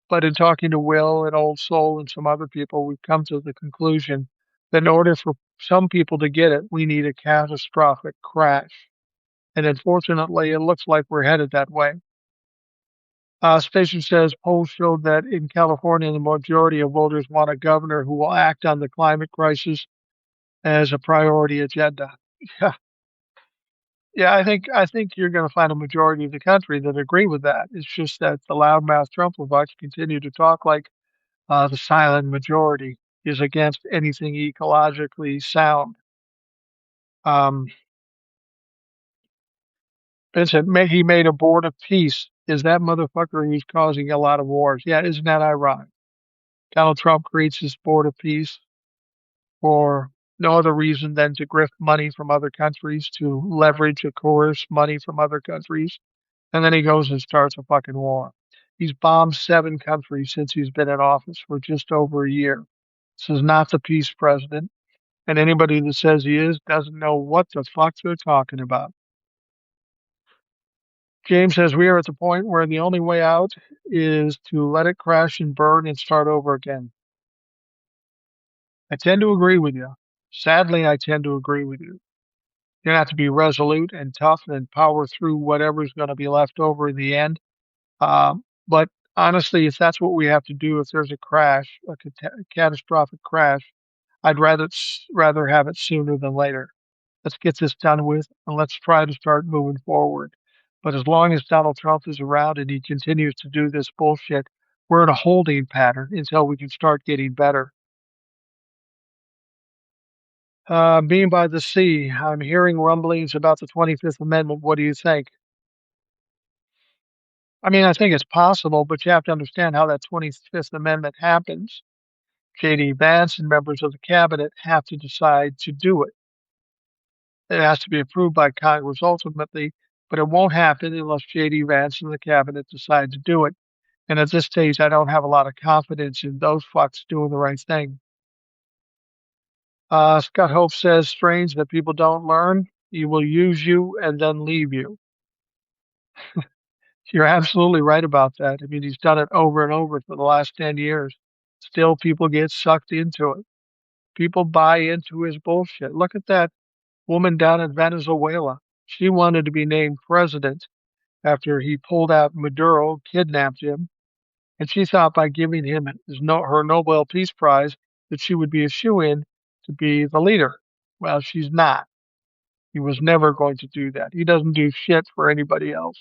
Speaker 1: But in talking to Will and Old Soul and some other people, we've come to the conclusion that in order for some people to get it, we need a catastrophic crash. And unfortunately, it looks like we're headed that way. Station says polls showed that in California, the majority of voters want a governor who will act on the climate crisis as a priority agenda. Yeah, yeah, I think you're going to find a majority of the country that agree with that. It's just that the loudmouth Trumpovites continue to talk like the silent majority is against anything ecologically sound. Um, Vincent, he made a board of peace. Is that motherfucker who's causing a lot of wars? Yeah, isn't that ironic? Donald Trump creates this board of peace for no other reason than to grift money from other countries, to leverage or coerce money from other countries. And then he goes and starts a fucking war. He's bombed 7 countries since he's been in office for just over a year. This is not the peace president. And anybody that says he is doesn't know what the fuck they're talking about. James says we are at the point where the only way out is to let it crash and burn and start over again. I tend to agree with you. Sadly, I tend to agree with you. You're going to have to be resolute and tough and power through whatever's going to be left over in the end. But honestly, if that's what we have to do, if there's a crash, a catastrophic crash, I'd rather have it sooner than later. Let's get this done with, and let's try to start moving forward. But as long as Donald Trump is around and he continues to do this bullshit, we're in a holding pattern until we can start getting better. Being by the sea, I'm hearing rumblings about the 25th Amendment. What do you think? I mean, I think it's possible, but you have to understand how that 25th Amendment happens. J.D. Vance and members of the cabinet have to decide to do it. It has to be approved by Congress ultimately, but it won't happen unless J.D. Vance and the cabinet decide to do it. And at this stage, I don't have a lot of confidence in those fucks doing the right thing. Scott Hope says, strange that people don't learn. He will use you and then leave you. You're absolutely right about that. I mean, he's done it over and over for the last 10 years. Still, people get sucked into it. People buy into his bullshit. Look at that woman down in Venezuela. She wanted to be named president after he pulled out Maduro, kidnapped him, and she thought by giving him her Nobel Peace Prize that she would be a shoo-in to be the leader. Well, she's not. He was never going to do that. He doesn't do shit for anybody else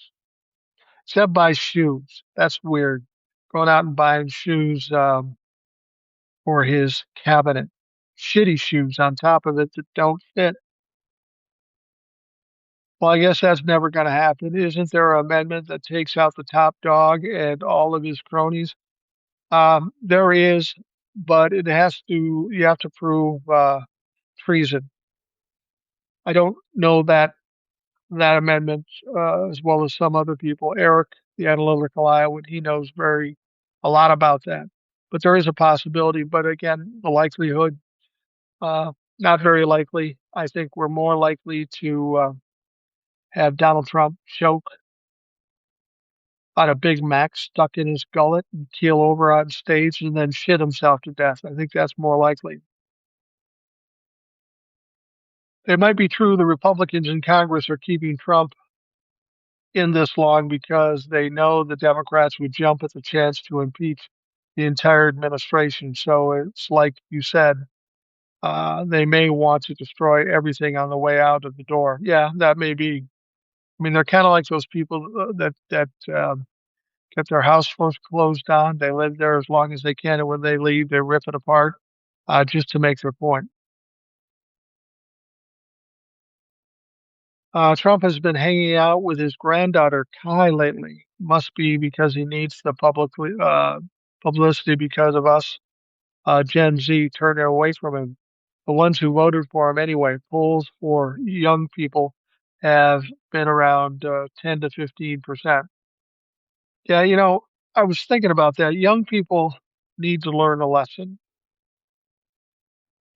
Speaker 1: except buy shoes. That's weird. Going out and buying shoes for his cabinet. Shitty shoes on top of it that don't fit. Well, I guess that's never going to happen. Isn't there an amendment that takes out the top dog and all of his cronies? There is, but you have to prove treason. I don't know that amendment as well as some other people. Eric, the analytical Iowan, he knows a lot about that. But there is a possibility. But again, the likelihood, uh, not very likely. I think we're more likely to have Donald Trump choke on a Big Mac stuck in his gullet and keel over on stage and then shit himself to death. I think that's more likely. It might be true the Republicans in Congress are keeping Trump in this long because they know the Democrats would jump at the chance to impeach the entire administration. So it's like you said, they may want to destroy everything on the way out of the door. Yeah, that may be. I mean, they're kind of like those people that get their house first closed on. They live there as long as they can, and when they leave, they rip it apart just to make their point. Trump has been hanging out with his granddaughter Kai lately. Must be because he needs the publicity because of us Gen Z turning away from him. The ones who voted for him anyway, polls for young people have been around 10 to 15%. Yeah, I was thinking about that. Young people need to learn a lesson.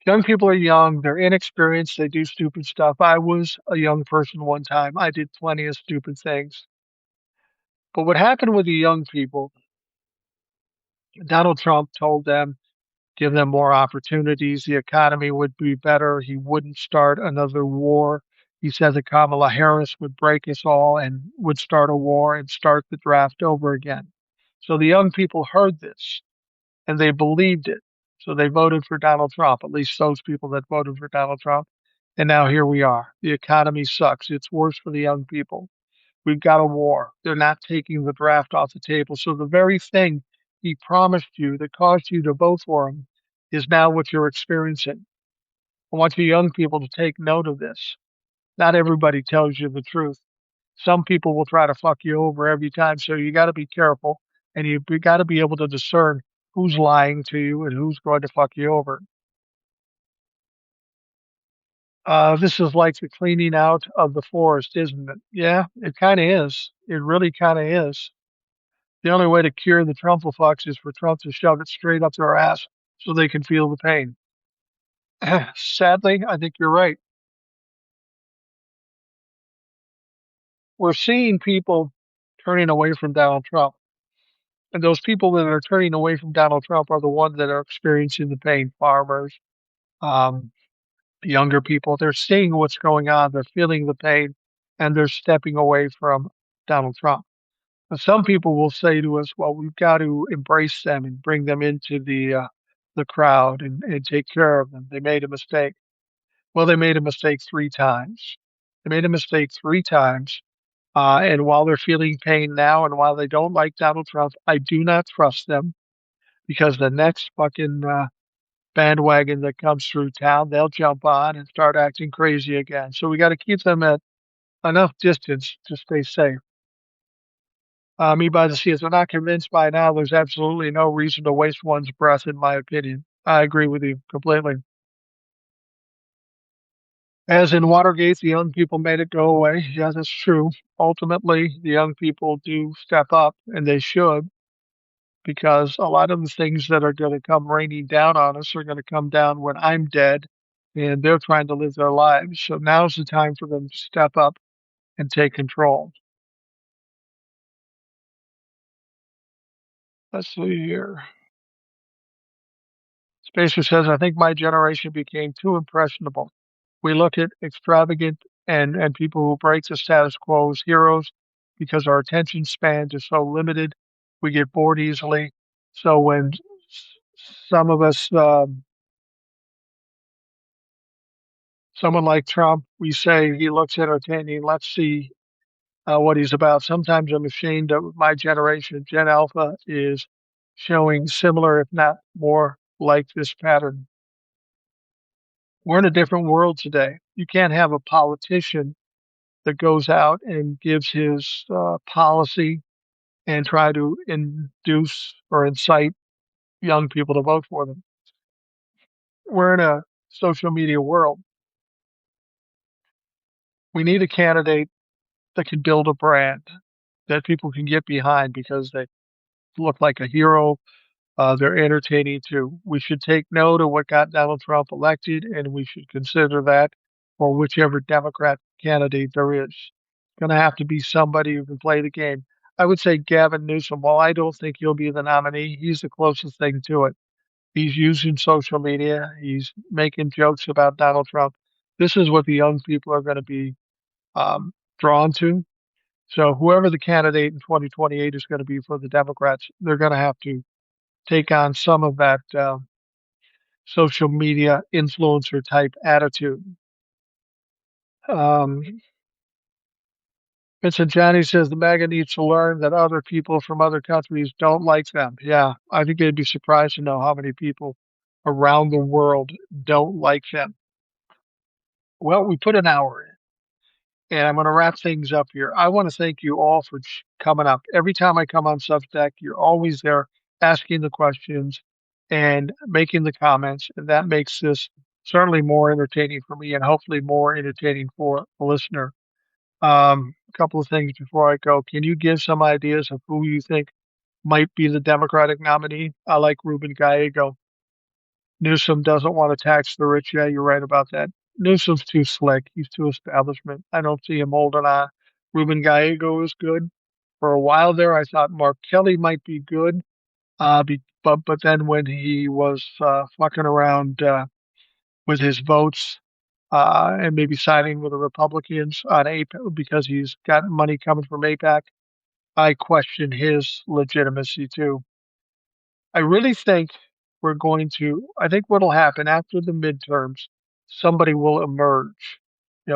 Speaker 1: Young people are young, they're inexperienced, they do stupid stuff. I was a young person one time. I did plenty of stupid things. But what happened with the young people, Donald Trump told them, give them more opportunities, the economy would be better, he wouldn't start another war. He said that Kamala Harris would break us all and would start a war and start the draft over again. So the young people heard this and they believed it. So they voted for Donald Trump, at least those people that voted for Donald Trump. And now here we are. The economy sucks. It's worse for the young people. We've got a war. They're not taking the draft off the table. So the very thing he promised you that caused you to vote for him is now what you're experiencing. I want you young people to take note of this. Not everybody tells you the truth. Some people will try to fuck you over every time. So you got to be careful and you got to be able to discern who's lying to you and who's going to fuck you over. This is like the cleaning out of the forest, isn't it? Yeah, it kind of is. It really kind of is. The only way to cure the Trumplefucks is for Trump to shove it straight up their ass so they can feel the pain. Sadly, I think you're right. We're seeing people turning away from Donald Trump. And those people that are turning away from Donald Trump are the ones that are experiencing the pain. Farmers, um, younger people, they're seeing what's going on, they're feeling the pain, and they're stepping away from Donald Trump. Now, some people will say to us, well, we've got to embrace them and bring them into the crowd and take care of them. They made a mistake. Well, they made a mistake three times. They made a mistake three times. And while they're feeling pain now and while they don't like Donald Trump, I do not trust them because the next fucking bandwagon that comes through town, they'll jump on and start acting crazy again. So we got to keep them at enough distance to stay safe. Me by the sea, if they're not convinced by now, there's absolutely no reason to waste one's breath, in my opinion. I agree with you completely. As in Watergate, the young people made it go away. Yeah, that's true. Ultimately, the young people do step up, and they should, because a lot of the things that are going to come raining down on us are going to come down when I'm dead, and they're trying to live their lives. So now's the time for them to step up and take control. Let's see here. Spacer says, I think my generation became too impressionable. We look at extravagant and people who break the status quo as heroes because our attention spans are so limited. We get bored easily. So when some of us, someone like Trump, we say he looks entertaining. Let's see what he's about. Sometimes I'm ashamed of my generation. Gen Alpha is showing similar, if not more, like this pattern. We're in a different world today. You can't have a politician that goes out and gives his policy and try to induce or incite young people to vote for them. We're in a social media world. We need a candidate that can build a brand that people can get behind because they look like a hero. They're entertaining too. We should take note of what got Donald Trump elected, and we should consider that for whichever Democrat candidate there is. It's going to have to be somebody who can play the game. I would say Gavin Newsom. While I don't think he'll be the nominee, he's the closest thing to it. He's using social media. He's making jokes about Donald Trump. This is what the young people are going to be drawn to. So whoever the candidate in 2028 is going to be for the Democrats, they're going to have to take on some of that social media influencer type attitude. Um, Vincent Johnny says the MAGA needs to learn that other people from other countries don't like them. Yeah, I think they'd be surprised to know how many people around the world don't like them. Well, we put an hour in, and I'm going to wrap things up here. I want to thank you all for coming up. Every time I come on Substack, you're always there asking the questions and making the comments, and that makes this certainly more entertaining for me and hopefully more entertaining for the listener. A couple of things before I go. Can you give some ideas of who you think might be the Democratic nominee? I like Ruben Gallego. Newsom doesn't want to tax the rich. Yeah, you're right about that. Newsom's too slick. He's too establishment. I don't see him holding on. Ruben Gallego is good. For a while there, I thought Mark Kelly might be good. But then when he was fucking around with his votes and maybe siding with the Republicans on APEC because he's got money coming from APEC, I question his legitimacy too. I really think I think what'll happen after the midterms, somebody will emerge.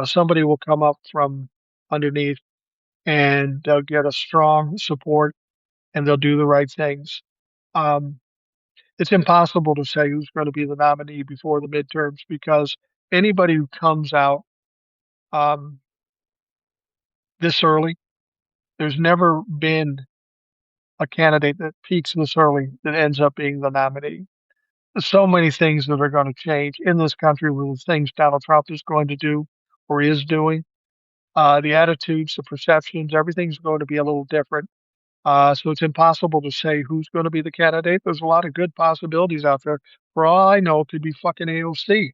Speaker 1: Somebody will come up from underneath and they'll get a strong support and they'll do the right things. Um, it's impossible to say who's going to be the nominee before the midterms because anybody who comes out um, this early, there's never been a candidate that peaks this early that ends up being the nominee. There's so many things that are going to change in this country with the things Donald Trump is going to do or is doing. The attitudes, the perceptions, everything's going to be a little different. So it's impossible to say who's going to be the candidate. There's a lot of good possibilities out there. For all I know, it could be fucking AOC,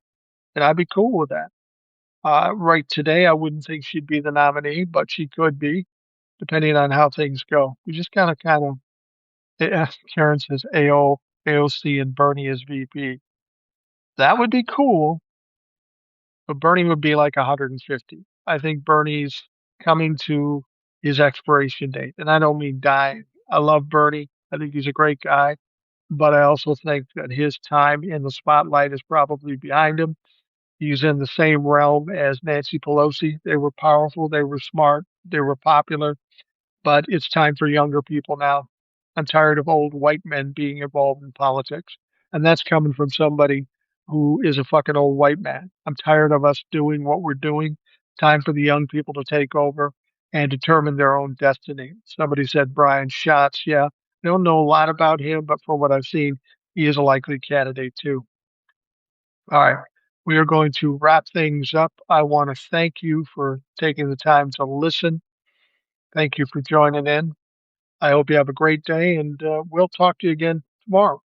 Speaker 1: and I'd be cool with that. Right today, I wouldn't think she'd be the nominee, but she could be, depending on how things go. We just Karen says AOC and Bernie as VP. That would be cool, but Bernie would be like 150. I think Bernie's coming to his expiration date, and I don't mean dying. I love Bernie. I think he's a great guy, but I also think that his time in the spotlight is probably behind him. He's in the same realm as Nancy Pelosi. They were powerful, they were smart, they were popular, but it's time for younger people now. I'm tired of old white men being involved in politics. And that's coming from somebody who is a fucking old white man. I'm tired of us doing what we're doing. Time for the young people to take over and determine their own destiny. Somebody said Brian Schatz. Yeah, I don't know a lot about him, but from what I've seen, he is a likely candidate too. All right. We are going to wrap things up. I want to thank you for taking the time to listen. Thank you for joining in. I hope you have a great day, and we'll talk to you again tomorrow.